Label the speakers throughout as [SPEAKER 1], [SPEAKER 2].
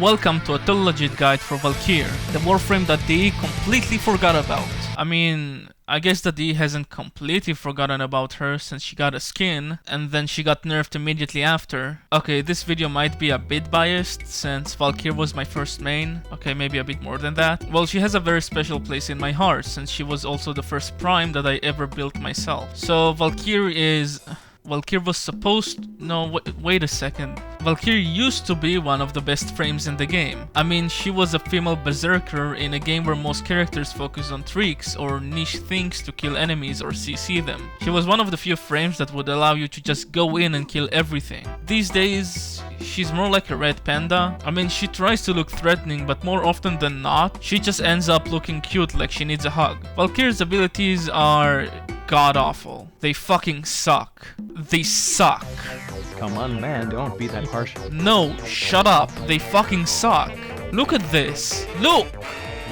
[SPEAKER 1] Welcome to a total legit guide for Valkyr, the Warframe that they completely forgot about. I mean, I guess that they hasn't completely forgotten about her since she got a skin, and then she got nerfed immediately after. Okay, this video might be a bit biased since Valkyr was my first main. Okay, maybe a bit more than that. Well, she has a very special place in my heart since she was also the first prime that I ever built myself. So Valkyr was supposed... No, wait a second. Valkyr used to be one of the best frames in the game. I mean, she was a female berserker in a game where most characters focus on tricks or niche things to kill enemies or CC them. She was one of the few frames that would allow you to just go in and kill everything. These days, she's more like a red panda. I mean, she tries to look threatening, but more often than not, she just ends up looking cute like she needs a hug. Valkyr's abilities are god-awful. They fucking suck. They suck.
[SPEAKER 2] Come on, man, don't be that harsh.
[SPEAKER 1] No, shut up. They fucking suck. Look at this. Look!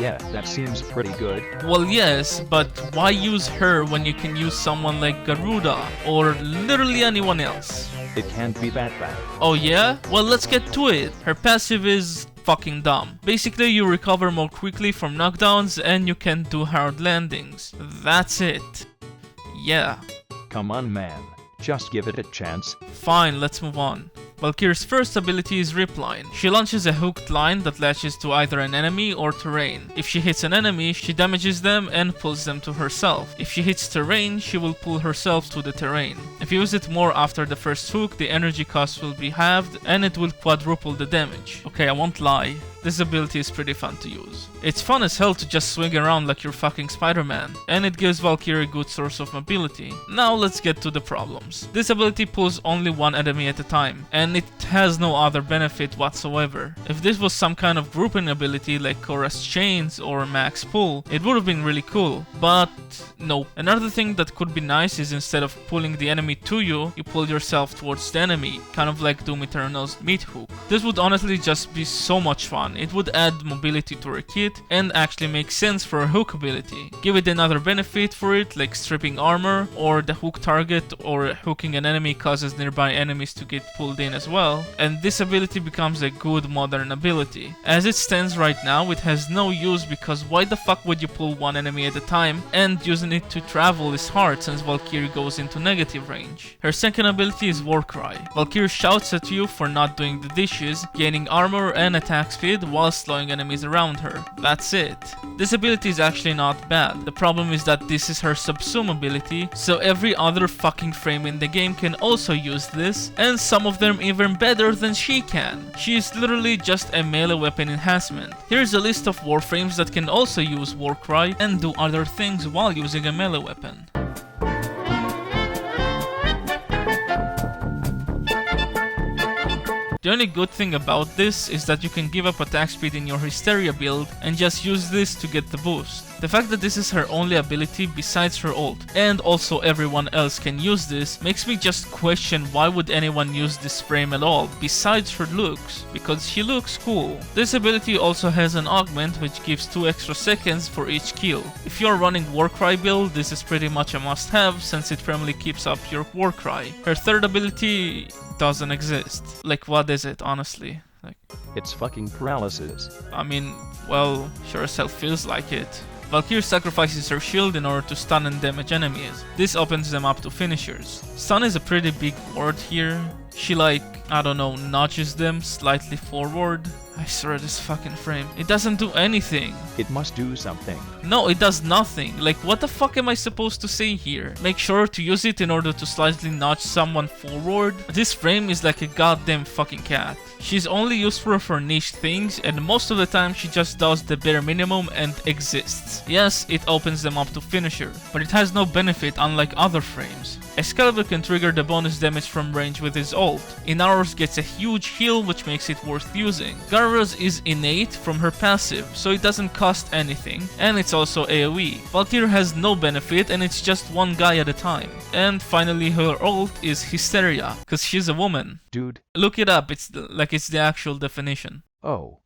[SPEAKER 2] Yeah, that seems pretty good.
[SPEAKER 1] Well, yes, but why use her when you can use someone like Garuda or literally anyone else?
[SPEAKER 2] It can't be that bad.
[SPEAKER 1] Oh yeah? Well, let's get to it. Her passive is fucking dumb. Basically, you recover more quickly from knockdowns and you can do hard landings. That's it. Yeah.
[SPEAKER 2] Come on, man. Just give it a chance.
[SPEAKER 1] Fine, let's move on. Valkyr's first ability is Rip Line. She launches a hooked line that latches to either an enemy or terrain. If she hits an enemy, she damages them and pulls them to herself. If she hits terrain, she will pull herself to the terrain. If you use it more after the first hook, the energy cost will be halved and it will quadruple the damage. Okay, I won't lie. This ability is pretty fun to use. It's fun as hell to just swing around like you're fucking Spider-Man, and it gives Valkyr a good source of mobility. Now let's get to the problems. This ability pulls only one enemy at a time, and it has no other benefit whatsoever. If this was some kind of grouping ability like Chorus Chains or Max Pull, it would have been really cool, but no. Another thing that could be nice is instead of pulling the enemy to you, you pull yourself towards the enemy, kind of like Doom Eternal's meat hook. This would honestly just be so much fun. It would add mobility to her kit and actually make sense for her hook ability. Give it another benefit for it, like stripping armor, or the hook target or hooking an enemy causes nearby enemies to get pulled in as well, and this ability becomes a good modern ability. As it stands right now, it has no use because why the fuck would you pull one enemy at a time, and using it to travel is hard since Valkyr goes into negative range. Her second ability is War Cry. Valkyr shouts at you for not doing the dishes, gaining armor and attack speed while slowing enemies around her. That's it. This ability is actually not bad. The problem is that this is her subsume ability, so every other fucking frame in the game can also use this, and some of them even better than she can. She is literally just a melee weapon enhancement. Here's a list of warframes that can also use War Cry and do other things while using a melee weapon. The only good thing about this is that you can give up attack speed in your Hysteria build and just use this to get the boost. The fact that this is her only ability besides her ult, and also everyone else can use this, makes me just question why would anyone use this frame at all, besides her looks, because she looks cool. This ability also has an augment which gives 2 extra seconds for each kill. If you are running Warcry build, this is pretty much a must-have since it firmly keeps up your Warcry. Her third ability doesn't exist. Like, what is it, honestly? Like,
[SPEAKER 2] it's fucking paralysis.
[SPEAKER 1] I mean, well, sure as hell feels like it. Valkyr sacrifices her shield in order to stun and damage enemies. This opens them up to finishers. Stun is a pretty big word here. She I don't know, nudges them slightly forward. I swear this fucking frame. It doesn't do anything.
[SPEAKER 2] It must do something.
[SPEAKER 1] No, it does nothing. Like, what the fuck am I supposed to say here? Make sure to use it in order to slightly nudge someone forward? This frame is like a goddamn fucking cat. She's only useful for niche things, and most of the time she just does the bare minimum and exists. Yes, it opens them up to finisher, but it has no benefit unlike other frames. Excalibur can trigger the bonus damage from range with his ult. Inaros gets a huge heal which makes it worth using. Garrus is innate from her passive, so it doesn't cost anything, and it's also AoE. Valkyr has no benefit and it's just one guy at a time. And finally her ult is Hysteria, cause she's a woman.
[SPEAKER 2] Dude.
[SPEAKER 1] Look it up, it's the actual definition.
[SPEAKER 2] Oh.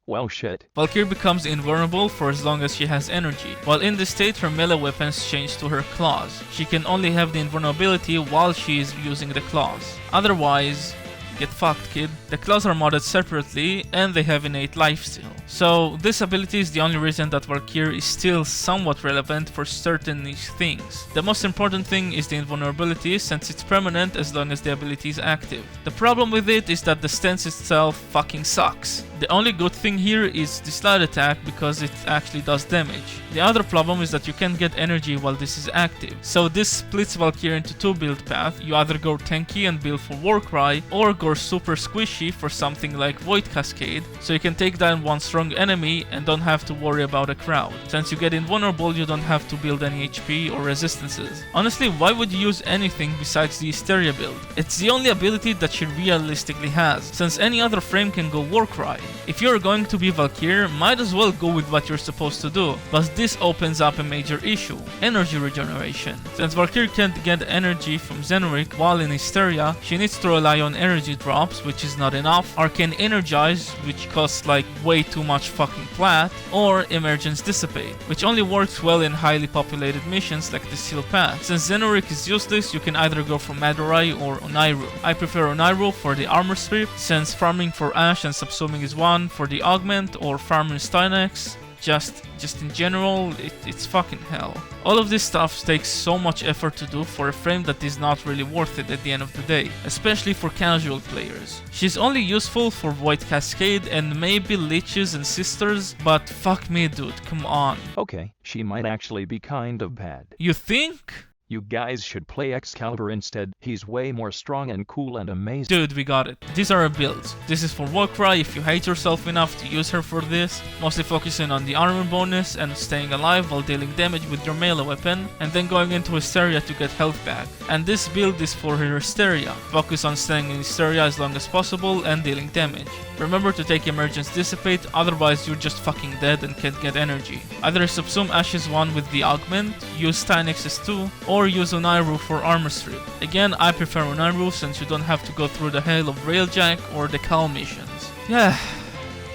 [SPEAKER 2] Well shit.
[SPEAKER 1] Valkyr becomes invulnerable for as long as she has energy. While in this state, her melee weapons change to her claws. She can only have the invulnerability while she is using the claws. Otherwise, get fucked, kid. The claws are modded separately and they have innate lifesteal. So this ability is the only reason that Valkyr is still somewhat relevant for certain niche things. The most important thing is the invulnerability, since it's permanent as long as the ability is active. The problem with it is that the stance itself fucking sucks. The only good thing here is the slide attack because it actually does damage. The other problem is that you can't get energy while this is active. So this splits Valkyr into two build paths. You either go tanky and build for Warcry, or go super squishy for something like Void Cascade, so you can take down one strong enemy and don't have to worry about a crowd. Since you get invulnerable, you don't have to build any HP or resistances. Honestly, why would you use anything besides the Hysteria build? It's the only ability that she realistically has, since any other frame can go Warcry. If you're going to be Valkyr, might as well go with what you're supposed to do, but this opens up a major issue: energy regeneration. Since Valkyr can't get energy from Zenoric while in Hysteria, she needs to rely on energy drops, which is not enough, Arcane Energize, which costs like way too much fucking plat, or Emergence Dissipate, which only works well in highly populated missions like the Seal Path. Since Zenoric is useless, you can either go for Madurai or Onairu. I prefer Onairu for the armor strip, since farming for Ash and subsuming is one for the augment, or farming Stynex. Just in general, it's fucking hell. All of this stuff takes so much effort to do for a frame that is not really worth it at the end of the day, especially for casual players. She's only useful for Void Cascade and maybe Leeches and Sisters, but fuck me dude, come on.
[SPEAKER 2] Okay, she might actually be kind of bad.
[SPEAKER 1] You think?
[SPEAKER 2] You guys should play Excalibur instead. He's way more strong and cool and amazing.
[SPEAKER 1] Dude, we got it. These are our builds. This is for Warcry if you hate yourself enough to use her for this, mostly focusing on the armor bonus and staying alive while dealing damage with your melee weapon, and then going into Hysteria to get health back. And this build is for her Hysteria. Focus on staying in Hysteria as long as possible and dealing damage. Remember to take Emergence Dissipate, otherwise you're just fucking dead and can't get energy. Either subsume Ashes 1 with the augment, use Stynex's 2, or use Onairu for armor strip. Again, I prefer Onairu since you don't have to go through the hell of Railjack or the Cal missions. Yeah,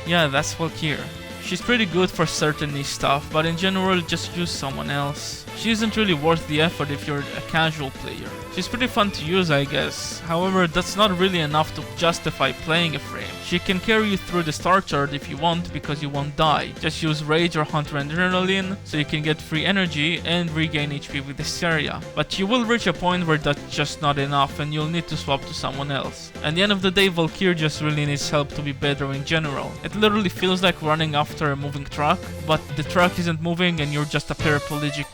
[SPEAKER 1] that's Valkyr. She's pretty good for certain niche stuff, but in general just use someone else. She isn't really worth the effort if you're a casual player. She's pretty fun to use, I guess. However, that's not really enough to justify playing a frame. She can carry you through the star chart if you want because you won't die. Just use Rage or Hunter Adrenaline so you can get free energy and regain HP with Hysteria. But you will reach a point where that's just not enough and you'll need to swap to someone else. At the end of the day, Valkyr just really needs help to be better in general. It literally feels like running after a moving truck, but the truck isn't moving and you're just a paraplegic.